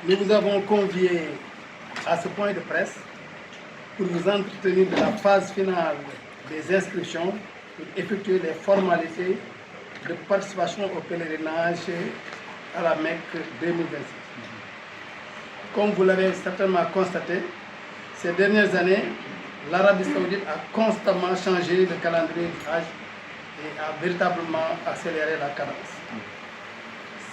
nous vous avons convié à ce point de presse pour vous entretenir de la phase finale des inscriptions pour effectuer les formalités de participation au pèlerinage à la Mecque 2026. Comme vous l'avez certainement constaté, ces dernières années, l'Arabie Saoudite a constamment changé le calendrier du Hajj et a véritablement accéléré la cadence.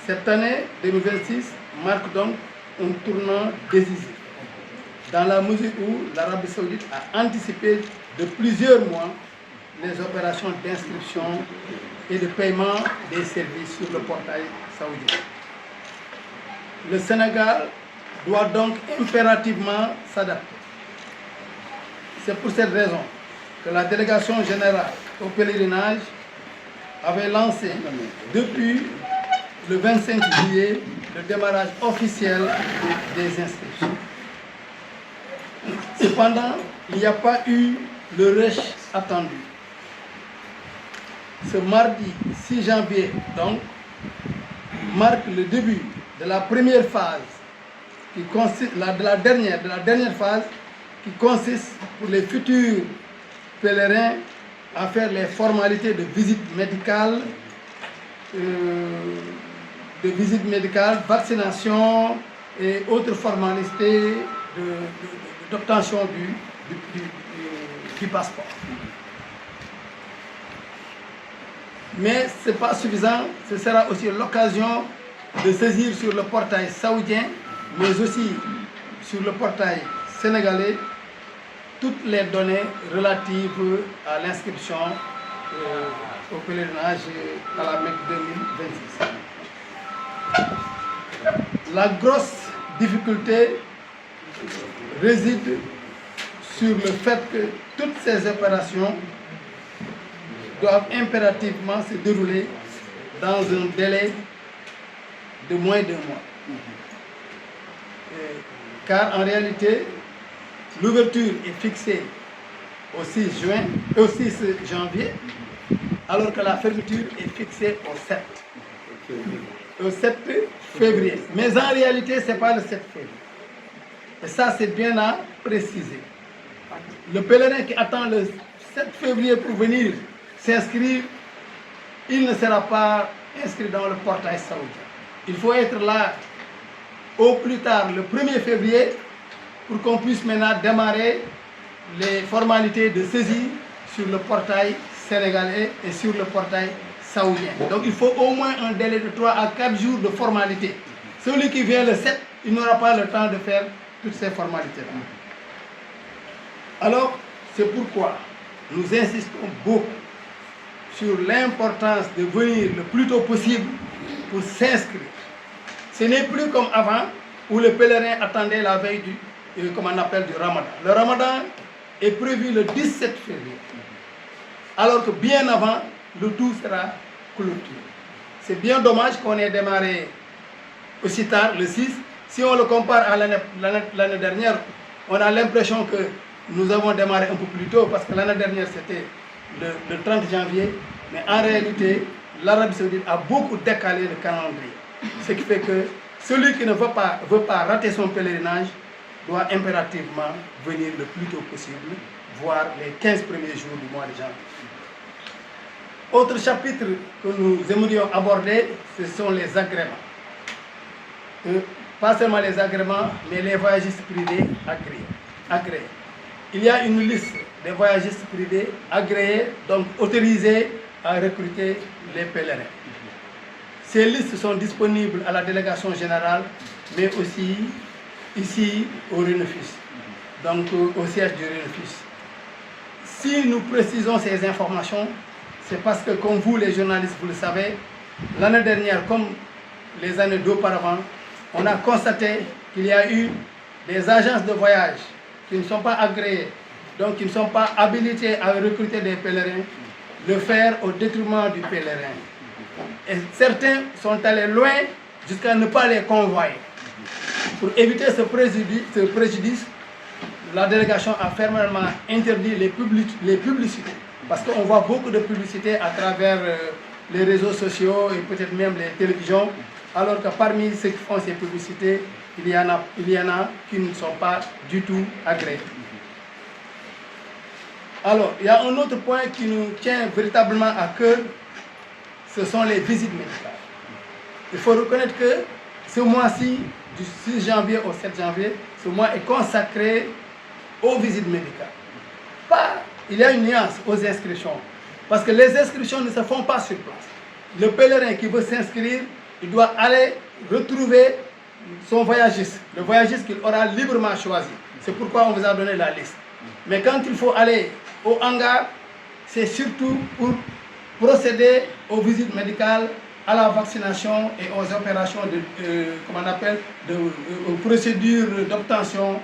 Cette année 2026 marque donc un tournant décisif, dans la mesure où l'Arabie Saoudite a anticipé de plusieurs mois les opérations d'inscription et de paiement des services sur le portail saoudien. Le Sénégal doit donc impérativement s'adapter. C'est pour cette raison que la délégation générale au pèlerinage avait lancé depuis le 25 juillet le démarrage officiel des inscriptions. Cependant, il n'y a pas eu le rush attendu. Ce mardi 6 janvier, donc, marque le début de la première phase, qui consiste, de la dernière phase, qui consiste pour les futurs pèlerins à faire les formalités de visite médicale, vaccination et autres formalités d'obtention du passeport. Mais ce n'est pas suffisant, ce sera aussi l'occasion de saisir sur le portail saoudien, mais aussi sur le portail sénégalais, toutes les données relatives à l'inscription au pèlerinage à la Mecque 2026. La grosse difficulté réside sur le fait que toutes ces opérations doivent impérativement se dérouler dans un délai de moins d'un mois. Car en réalité, l'ouverture est fixée au 6 janvier, alors que la fermeture est fixée au 7 février. Mais en réalité, ce n'est pas le 7 février. Et ça, c'est bien à préciser. Le pèlerin qui attend le 7 février pour venir s'inscrire, il ne sera pas inscrit dans le portail saoudien. Il faut être là au plus tard le 1er février pour qu'on puisse maintenant démarrer les formalités de saisie sur le portail sénégalais et sur le portail saoudien. Donc il faut au moins un délai de 3 à 4 jours de formalité. Celui qui vient le 7, il n'aura pas le temps de faire toutes ces formalités-là. Alors, c'est pourquoi nous insistons beaucoup sur l'importance de venir le plus tôt possible pour s'inscrire. Ce n'est plus comme avant où le pèlerin attendait la veille du Ramadan. Le Ramadan est prévu le 17 février, alors que bien avant, le tout sera clôturé. C'est bien dommage qu'on ait démarré aussi tard, le 6. Si on le compare à l'année dernière, on a l'impression que nous avons démarré un peu plus tôt, parce que l'année dernière c'était le 30 janvier, mais en réalité, l'Arabie Saoudite a beaucoup décalé le calendrier. Ce qui fait que celui qui ne veut pas rater son pèlerinage doit impérativement venir le plus tôt possible, voire les 15 premiers jours du mois de janvier. Autre chapitre que nous aimerions aborder, ce sont les agréments. Pas seulement les agréments, mais les voyagistes privés agréés. Il y a une liste des voyagistes privés agréés, donc autorisés à recruter les pèlerins. Ces listes sont disponibles à la délégation générale, mais aussi ici au Renefus, donc au siège du Renefus. Si nous précisons ces informations, c'est parce que, comme vous les journalistes, vous le savez, l'année dernière, comme les années d'auparavant, on a constaté qu'il y a eu des agences de voyage qui ne sont pas agréées, donc qui ne sont pas habilitées à recruter des pèlerins, le faire au détriment du pèlerin. Et certains sont allés loin jusqu'à ne pas les convoyer. Pour éviter ce préjudice, la délégation a fermement interdit les publicités. Parce qu'on voit beaucoup de publicités à travers les réseaux sociaux et peut-être même les télévisions alors que parmi ceux qui font ces publicités, il y en a qui ne sont pas du tout agréés. Alors, il y a un autre point qui nous tient véritablement à cœur, ce sont les visites médicales. Il faut reconnaître que ce mois-ci, du 6 janvier au 7 janvier, ce mois est consacré aux visites médicales. Il y a une nuance aux inscriptions, parce que les inscriptions ne se font pas sur place. Le pèlerin qui veut s'inscrire, il doit aller retrouver son voyagiste, le voyagiste qu'il aura librement choisi. C'est pourquoi on vous a donné la liste. Mais quand il faut aller au hangar, c'est surtout pour procéder aux visites médicales, à la vaccination et aux opérations aux procédures d'obtention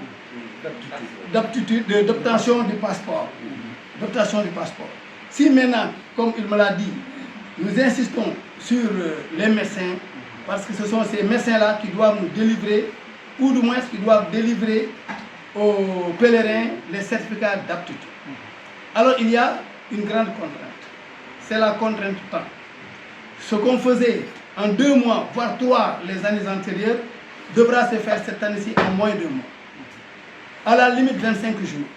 du passeport. Si maintenant, comme il me l'a dit, nous insistons sur les médecins, parce que ce sont ces médecins-là qui doivent nous délivrer, ou du moins qui doivent délivrer aux pèlerins les certificats d'aptitude. Alors il y a une grande contrainte, c'est la contrainte temps. Ce qu'on faisait en 2 mois, voire 3 les années antérieures, devra se faire cette année-ci en moins de 2 mois. À la limite 25 jours.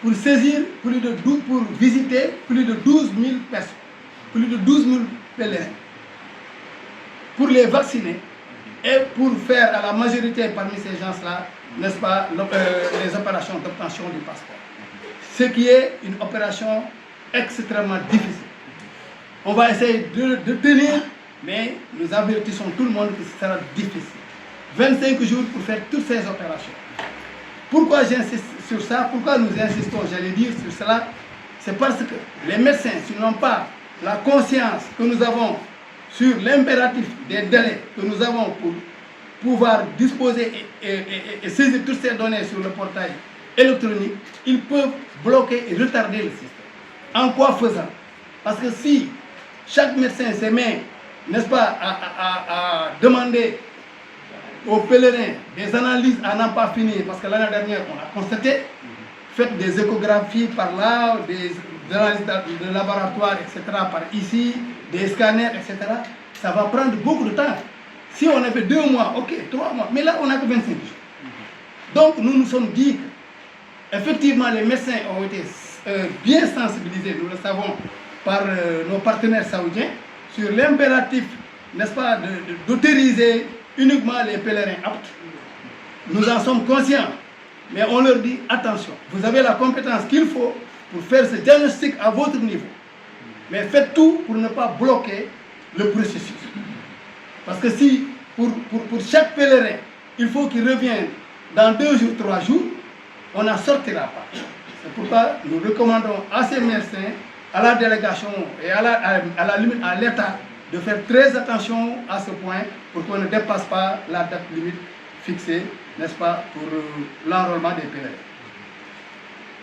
Pour saisir pour visiter plus de 12 000 personnes, plus de 12 000 pèlerins. Pour les vacciner et pour faire à la majorité parmi ces gens-là, n'est-ce pas, les opérations d'obtention du passeport. Ce qui est une opération extrêmement difficile. On va essayer de tenir, mais nous avertissons tout le monde que ce sera difficile. 25 jours pour faire toutes ces opérations. Pourquoi j'insiste sur ça? Pourquoi nous insistons, j'allais dire, sur cela? C'est parce que les médecins, s'ils n'ont pas la conscience que nous avons sur l'impératif des délais que nous avons pour pouvoir disposer et saisir toutes ces données sur le portail électronique, ils peuvent bloquer et retarder le système. En quoi faisant? Parce que si chaque médecin se met, n'est-ce pas, à demander aux pèlerins des analyses à n'en pas finir, parce que l'année dernière, on a constaté, faites des échographies par là, des analyses de laboratoire, etc., par ici, des scanners, etc., ça va prendre beaucoup de temps. Si on avait 2 mois, ok, 3 mois, mais là, on n'a que 25 jours. Donc, nous nous sommes dit que, effectivement, les médecins ont été bien sensibilisés, nous le savons, par nos partenaires saoudiens, sur l'impératif, n'est-ce pas, d'autoriser uniquement les pèlerins aptes. Nous en sommes conscients, mais on leur dit attention, vous avez la compétence qu'il faut pour faire ce diagnostic à votre niveau. Mais faites tout pour ne pas bloquer le processus. Parce que si, pour chaque pèlerin, il faut qu'il revienne dans 2 jours, 3 jours, on n'en sortira pas. C'est pourquoi nous recommandons à ces médecins, à la délégation et à la limite à l'État, de faire très attention à ce point pour qu'on ne dépasse pas la date limite fixée, n'est-ce pas, pour l'enrôlement des pèlerins.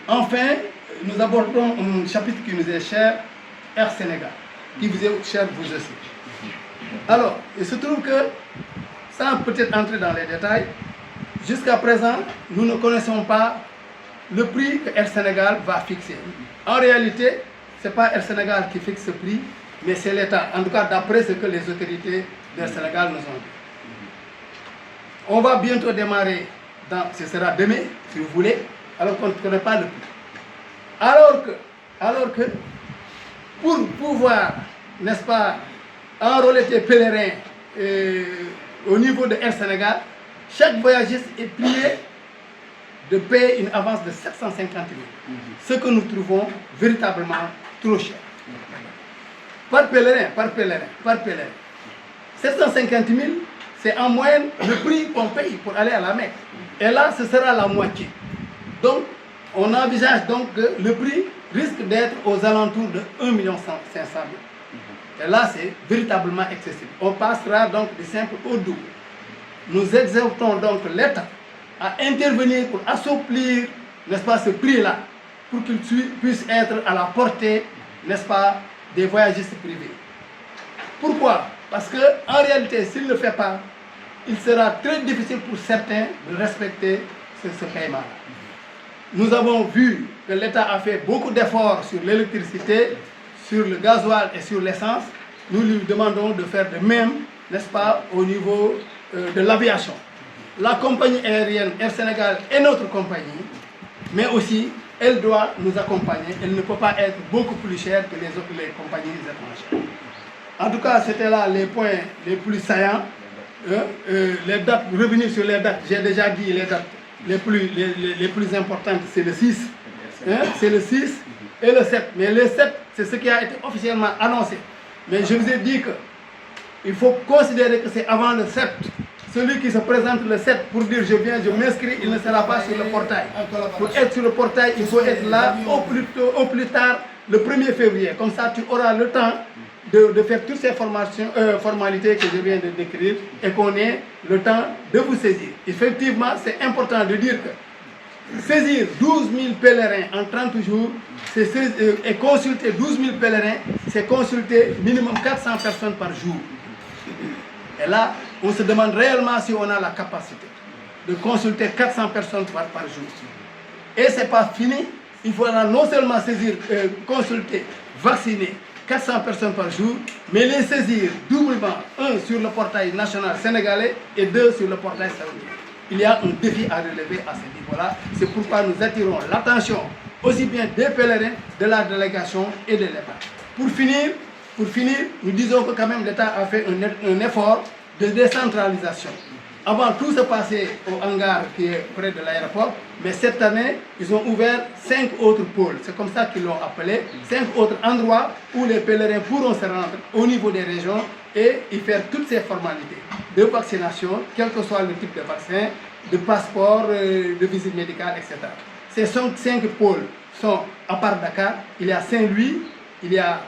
Enfin, nous abordons un chapitre qui nous est cher, Air Sénégal, qui vous est cher vous aussi. Alors, il se trouve que, sans peut-être entrer dans les détails, jusqu'à présent, nous ne connaissons pas le prix que Air Sénégal va fixer. En réalité, ce n'est pas Air Sénégal qui fixe ce prix, mais c'est l'État, en tout cas d'après ce que les autorités d'Air Sénégal nous ont dit. On va bientôt démarrer, ce sera demain, si vous voulez, alors qu'on ne connaît pas le prix. Alors que pour pouvoir, n'est-ce pas, enrôler tes pèlerins au niveau de Air Sénégal, chaque voyagiste est prié de payer une avance de 750 000. Ce que nous trouvons véritablement trop cher. Par pèlerin. 750 000, c'est en moyenne le prix qu'on paye pour aller à la Mecque. Et là, ce sera la moitié. Donc, on envisage donc que le prix risque d'être aux alentours de 1 500 000. Et là, c'est véritablement excessif. On passera donc du simple au double. Nous exhortons donc l'État à intervenir pour assouplir, n'est-ce pas, ce prix-là, pour qu'il puisse être à la portée, n'est-ce pas, des voyagistes privés. Pourquoi? Parce qu'en réalité, s'il ne le fait pas, il sera très difficile pour certains de respecter ce paiement-là. Nous avons vu que l'État a fait beaucoup d'efforts sur l'électricité, sur le gasoil et sur l'essence. Nous lui demandons de faire de même, n'est-ce pas, au niveau de l'aviation. La compagnie aérienne Air Sénégal est notre compagnie, mais aussi elle doit nous accompagner. Elle ne peut pas être beaucoup plus chère que les compagnies étrangères. En tout cas, c'était là les points les plus saillants. Les dates, revenir sur les dates, j'ai déjà dit les dates les plus importantes, c'est le 6. C'est le 6 et le 7. Mais le 7, c'est ce qui a été officiellement annoncé. Mais je vous ai dit qu'il faut considérer que c'est avant le 7. Celui qui se présente le 7 pour dire je viens, je m'inscris, il ne sera pas sur le portail. Pour être sur le portail, il faut être là au plus tard le 1er février. Comme ça, tu auras le temps de faire toutes ces formalités que je viens de décrire et qu'on ait le temps de vous saisir. Effectivement, c'est important de dire que saisir 12 000 pèlerins en 30 jours et consulter 12 000 pèlerins, c'est consulter minimum 400 personnes par jour. Et là, on se demande réellement si on a la capacité de consulter 400 personnes par jour. Et ce n'est pas fini, il faudra non seulement saisir, consulter, vacciner 400 personnes par jour, mais les saisir doublement, un sur le portail national sénégalais et deux sur le portail saoudien. Il y a un défi à relever à ce niveau-là. C'est pourquoi nous attirons l'attention aussi bien des pèlerins, de la délégation et de l'État. Pour finir, nous disons que quand même l'État a fait un effort de décentralisation. Avant, tout se passait au hangar qui est près de l'aéroport, mais cette année, ils ont ouvert 5 autres pôles. C'est comme ça qu'ils l'ont appelé, 5 autres endroits où les pèlerins pourront se rendre au niveau des régions et y faire toutes ces formalités de vaccination, quel que soit le type de vaccin, de passeport, de visite médicale, etc. Ces 5 pôles sont à part Dakar. Il y a Saint-Louis, il y a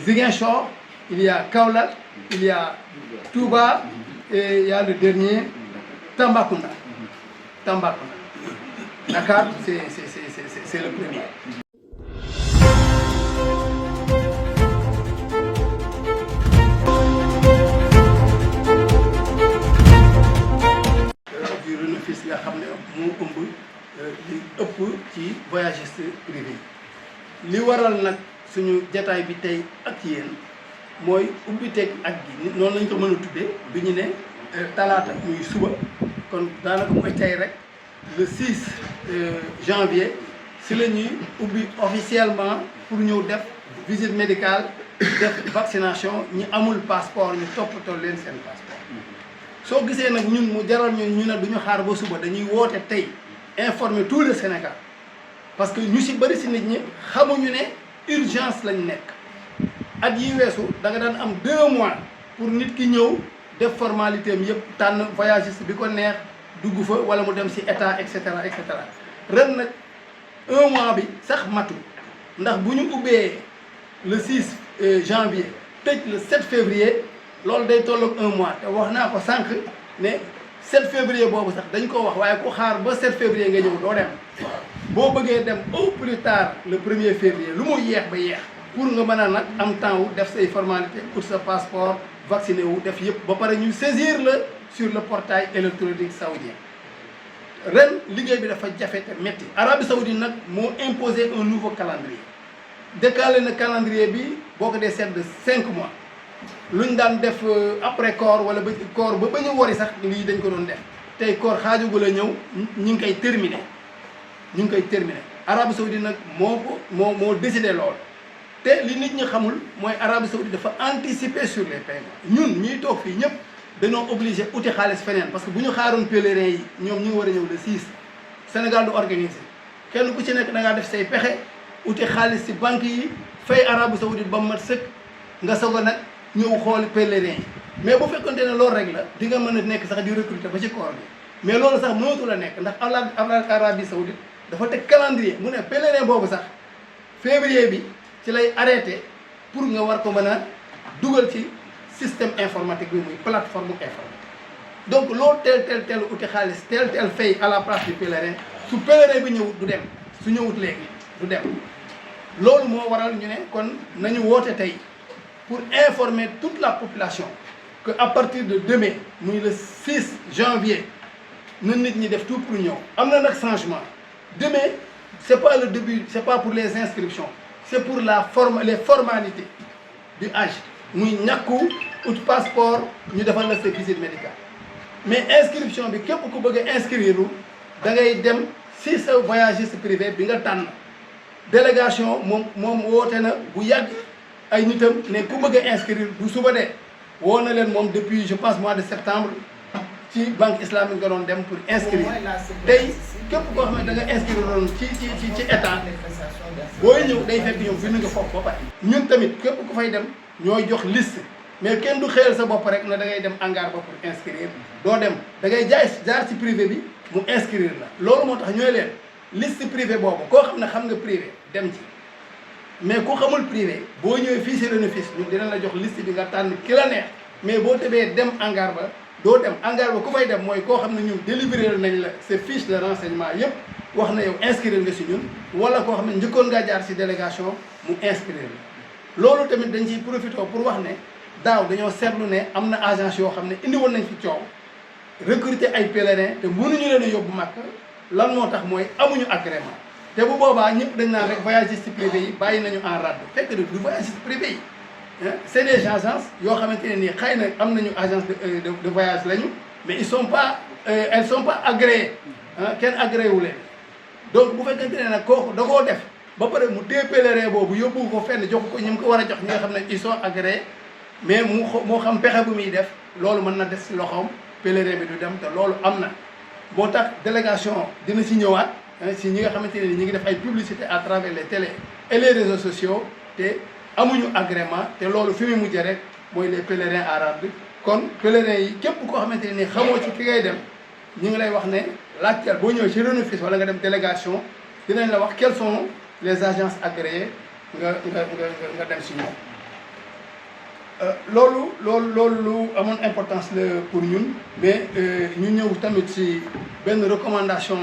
Ziguinchor, il y a Kaolack, il y a Touba, et il y a le dernier, Tambacounda. Dakar, c'est le premier. Du bénéfice nga xam ne moo ëmb li ëpp ci voyagiste privé li waral nag suñu jataay bi tey ak yéen mooy ubbiteeg ak gi noonu lañ ko mën a tuddee bi ñu ne talaata muy suba kon daanaka mooy tey rek le 6 janvier si la ñuy ubbi officiellement pour ñëw def visite médicale def vaccination ñi amul passeport ñu toppatoo leen seen passeport. soo gisee nag ñun mu jaral ñu ne duñu xaar ba suba dañuy woote tey informer tout le Sénégal parce que ñu si bëri si nit ñi xamuñu ne urgence lañ nekk. at yi weesu da nga daan am 2 mois pour nit ki ñëw def formalité am yëpp tànn voyagiste bi ko neex dugg fa wala mu dem si état et cetera et cetera ren nag 1 mois bi sax matu ndax bu ñu ubbee le 6 janvier tëj le 7 février loolu day tolloog 1 mois te wax naa ko sànq ne 7 février boobu sax dañ ko wax waaye ku xaar ba 7 février nga ñëw doo dem boo bëggee dem au plus tard le 1er février lu mu yeex ba yeex pour nga mën a nag am temps wu def say formalité pour sa passeport vacciné wu def yëpp ba pare ñu saisir la sur le portail électronique saoudien ren liggéey bi dafa jafe te métti. Arabie Saoudite nag moo imposé un nouveau calendrier décalé na calendrier bi boo ko dee seet de 5 mois luñ daan def après koor wala ba koor ba ñu wari sax lii dañ ko doon def tey koor xaajugul a ñëw ñu ngi koy terminé Arabie Saoudite nag moo décidé lool. te li nit ñi xamul mooy Arabie Saoudite dafa anticiper sur les paiements ñun ñiy toog fii ñëpp dañoo obligé uti xaalis feneen parce que bu ñu xaaroon pèlerins yi ñoom ñu ngi war a ñëw le 6 Sénégal du organiser kenn ku ci nekk da ngaa def say pexe uti xaalis ci banque yi fay Arabie Saoudite ba mu mat sëkk nga soog a nag ñëw xool pèlerins yi mais bu fekkonte ne loolu rek la di nga mën a nekk sax di recruter ba ci koor bi mais loolu sax mënatu la nekk ndax Arabie Saoudite dafa teg calendrier mu ne pèlerin boobu sax février bi ci lay arrêté pour nga war ko mën a dugal ci système informatique bi muy plateforme informatique donc loolu teel uti xaalis teel fay à la place du pèlerin su pèlerin bi ñëwut du dem su ñëwut léegi du dem loolu moo waral ñu ne kon nañu woote tey pour informer toute la population que à partir de demain muy le 6 janvier na nit ñi def tout pour ñëw am na nag changement demain c'est pas le début c'est pas pour les inscriptions c'est pour les formalités du Hajj muy ñàkku ut passeport ñu defal la sa visite médicale mais inscription bi képp ku bëgg a inscrire da ngay dem si sa voyagiste privé bi nga tànn délégation moom woote na bu yàgg ay nitam ne ku bëgg a inscrire du suba de woo na leen moom depuis je pense mois de septembre ci banque islamique nga doon dem pour inscrire tey képp koo xam ne da nga inscrire doon ci état booy ñëw day fekk ñoom bind nga foofu ba pare ñun tamit képp ku fay dem ñooy jox liste mais kenn du xëyal sa bopp rek na da ngay dem hangar ba pour inscrire doo dem da ngay jaar ci privé bi mu inscrire la loolu moo tax ñooy leen liste privé boobu koo xam ne xam nga privé dem ci mais ku xamul privé boo ñëwee fii si Renofis ñun dina la jox liste bi nga tànn ki la neex mais boo tebee dem hangar ba doo dem hangar ba ku fay dem mooy koo xam ne ñun délivrer nañ la sa fiche de renseignement yëpp wax na yow inscrire nga si ñun wala koo xam ne njëkkoon ngaa jaar si délégation mu inscrire la loolu tamit dañ ciy profité pour wax ne daaw dañoo seetlu ne am na agence yoo xam ne indi woon nañ fi coow recruter ay pèlerins te mënuñu leen a yóbbu Makka lan moo tax mooy amuñu agrément te bu boobaa ñëpp dañ naan rek voyagiste privé yi bàyyi nañu en rade fekk du voyagiste privé yi c'est des agences yoo xamante ne nii xëy na am nañu agence de voyage lañu mais elles sont pas agréées kenn agréé wu leen donc bu fekkente ne nag kooku da koo def ba pare mu dee pèlerin boobu yóbbu ko fenn jox ko ñi mu ko war a jox ñi nga xam ne ils sont agréés mais moo xam pexe bu muy def loolu mën na des si loxoom pèlerin bi du dem te loolu am na boo tax délégation dina si ñëwaat si ñi nga xamante ne ni ñi ngi def ay publicité à travers les télé et les réseaux sociaux te amuñu agrément te loolu fi muy mujjee rek mooy les pèlerins arabes kon pèlerins yi képp koo xamante ne ni xamoo ci ki ngay dem ñu ngi lay wax ne laajteel boo ñëwee ci Renofis wala nga dem délégation dinañ la wax quelles sont les agences agréées nga dem si ñoom loolu lu amoon importance la pour ñun mais ñu ñëw tamit si benn recommandation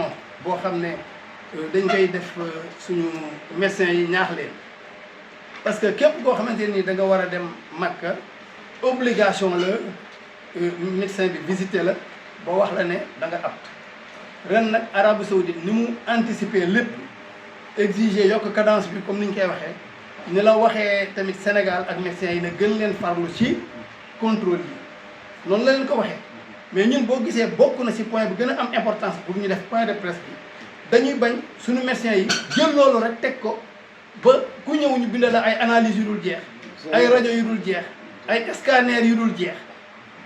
boo xam ne dañ koy def suñu médecins yi ñaax leen parce que képp koo xamante ni da nga war a dem Makka obligation la médecin bi visiter la ba wax la ne da nga apte ren nag Arabie Saoudite ni mu anticiper lépp exiger yokk cadence bi comme ni ñu koy waxee ni la waxee tamit Sénégal ak médecins yi ne gën leen farlu ci contrôle yi noonu la leen ko waxee mais ñun boo gisee bokk na ci point bu gën a am importance pour ñu def point de presse bi dañuy bañ suñu médecins yi jël loolu rek teg ko ba ku ñëw ñu bind la ay analyses yu dul jeex ay rajo yu dul jeex ay scanner yu dul jeex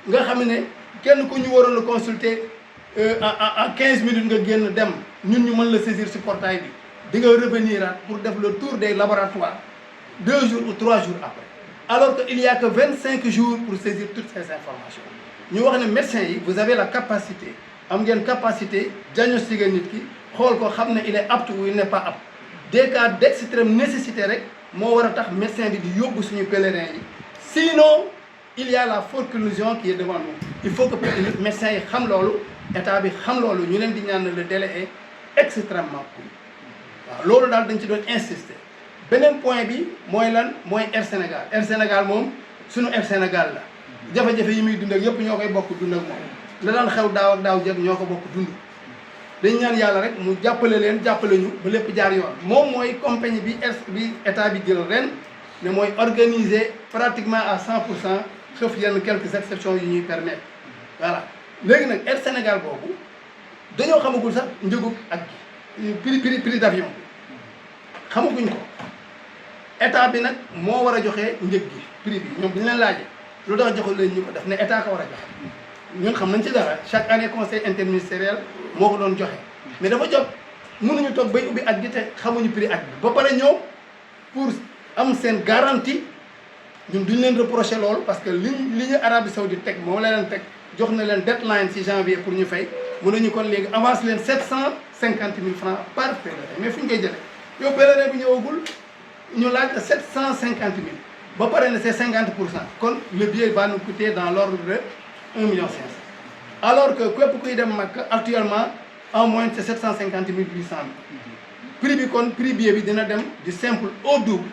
nga xam ne kenn ku ñu waroon a consulter en 15 minutes nga génn dem ñun ñu mën la saisir ci portail bi di nga revenir pour def le tour des laboratoires 2 jours ou 3 jours après alors que il y a que 25 jours pour saisir toutes ces informations ñu wax ne médecins yi vous avez la capacité am ngeen capacité diagnostiquer nit ki xool ko xam ne il est apte ou il n'est pas apte des cas d'extrême nécessité rek moo war a tax médecin bi di yóbbu suñu pèlerins yi sinon il y a la forclusion qui est devant nous il faut que médecins yi xam loolu état bi xam loolu ñu leen di ñaan le délai est extrêmement court waaw loolu daal dañ ci doon insister beneen point bi mooy lan mooy Air Sénégal Air Sénégal moom suñu Air Sénégal la jafe-jafe yi muy dund ak yëpp ñoo koy bokk dund ak moom la daan xew daaw ak daaw jeg ñoo ko bokk dund dañ ñaan yàlla rek mu jàppale leen jàppale ñu ba lépp jaar yoon moom mooy compagnie bi état bi jël ren ne mooy organiser pratiquement à 100% sauf yenn quelques exceptions yu ñuy permettre voilà léegi nag Air Sénégal boobu dañoo xamagul sax njëgu ak prix d'avion bi xamaguñ ko état bi nag moo war a joxe njëg gi prix bi ñoom bi ñu leen laajee lu tax joxul leen ñu ko def ne état ko war a joxe ñun xam nañ ci dara chaque année conseil interministériel moo ko doon joxe mais dafa jot mënuñu toog bay ubbi at gi te xamuñu prix at bi ba pare ñëw pour am seen garantie ñun duñ leen reprocher loolu parce que li ñu Arabie Saoudite teg moom la leen teg jox na leen deadline ci janvier pour ñu fay mën nañu kon léegi avance leen 750 000 francs par pèlerin mais fu ñu koy jëlee yow pèlerin bi ñëwagul ñu laaj 750 000 ba pare ne c'est 50% kon le billet va nous coûter dans l'ordre de 1,5 million alors que képp kuy dem Makka actuellement en moyenne c'est 750 000 800 000 prix bi kon prix billet bi dina dem du simple au double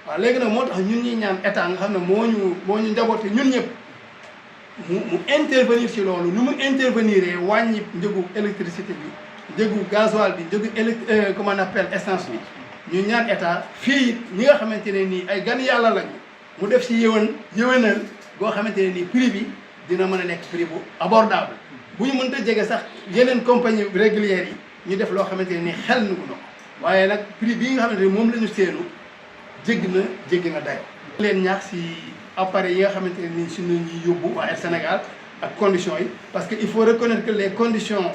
waaw léegi nag moo tax ñun ñuy ñaan état nga xam ne moo ñu njaboote ñun ñëpp mu intervenir ci loolu nu mu intervenir wàññi njëgu électricité bi njëgu gasoil bi njëgu comment on appelle essence bi ñu ñaan état fii ñi nga xamante ne nii ay gan yàlla lañu mu def ci yëwénal goo xamante ne nii prix bi dina mën a nekk prix bu abordable bu ñu mënta jege sax yeneen compagnie régulières yi ñu def loo xamante ne nii xel nu ko waaye nag prix bii nga xamante ne moom la ñu seenu jéggi na dayo leen ñaax si appareil yi nga xamante ne nii si nu ñuy yóbbu waa Air Sénégal ak conditions yi parce que il faut reconnaître que les conditions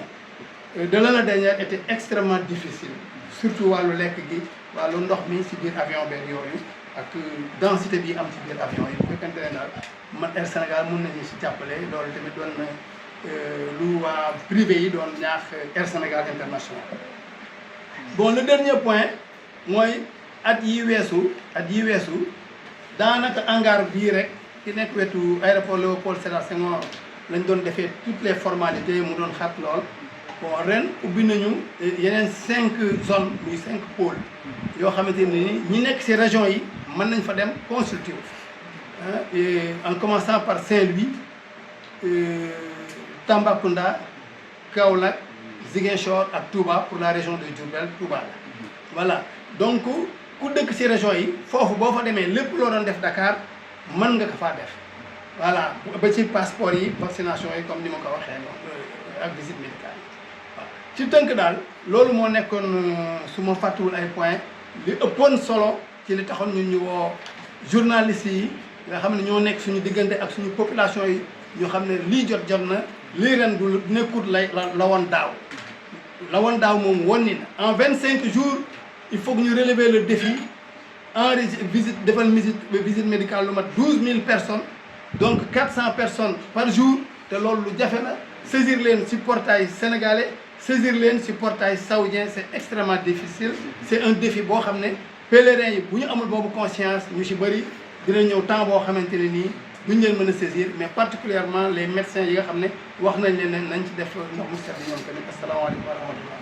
de l'année dernière étaient extrêmement difficiles surtout wàllu lekk gi wàllu ndox mi si biir avion beeg yooyu ak densité bi am ci biir avion yi bu fekkente ne daal man Air Sénégal mun nañu si jàppale loolu tamit doon na lu waa privé yi doon ñaax Air Sénégal International. Bon, le dernier point mooy at yi weesu daanaka hangar bii rek ci nekk wetu aéroport Léopold Sédar Senghor lañ doon defee toutes les formalités mu doon xat lool. Bon, ren ubbi nañu yeneen 5 zones muy 5 pôles yoo xamante ni ñi nekk ci région yi mën nañ fa dem consulter en commençant par Saint-Louis, Tambacounda, Kaolack, Ziguinchor ak Touba pour la région de Diourbel Touba la voilà donc ku dëkk ci région yi foofu boo fa demee lépp loo doon def Dakar mën nga ko faa def voilà ba ci passeport yi vaccination yi comme ni ma ko waxee noonu ak visite médicale yi waaw ci tënk daal loolu moo nekkoon su ma fàttuwul ay point li ëppoon solo ci li taxoon ñun ñu woo journalistes yi nga xam ne ñoo nekk suñu diggante ak suñu population yi ñu xam ne lii jot na lii ren du nekkut la woon daaw moom wonni na en 25 jours il faut que ñu relever le défi defal visite médicale lu mat 12 000 personnes donc 400 personnes par jour te loolu lu jafe la saisir leen ci portail sénégalais saisir leen ci portail saoudien c'est extrêmement difficile c'est un défi boo xam ne pèlerins yi bu ñu amul boobu conscience ñu ci bëri dina ñëw temps boo xamante ne nii duñ leen mën a saisir mais particulièrement les médecins yi nga xam ne wax nañ leen ne nañ ci def ndox mu set ñoom tamit asalaamaaleykum wa rahmatullah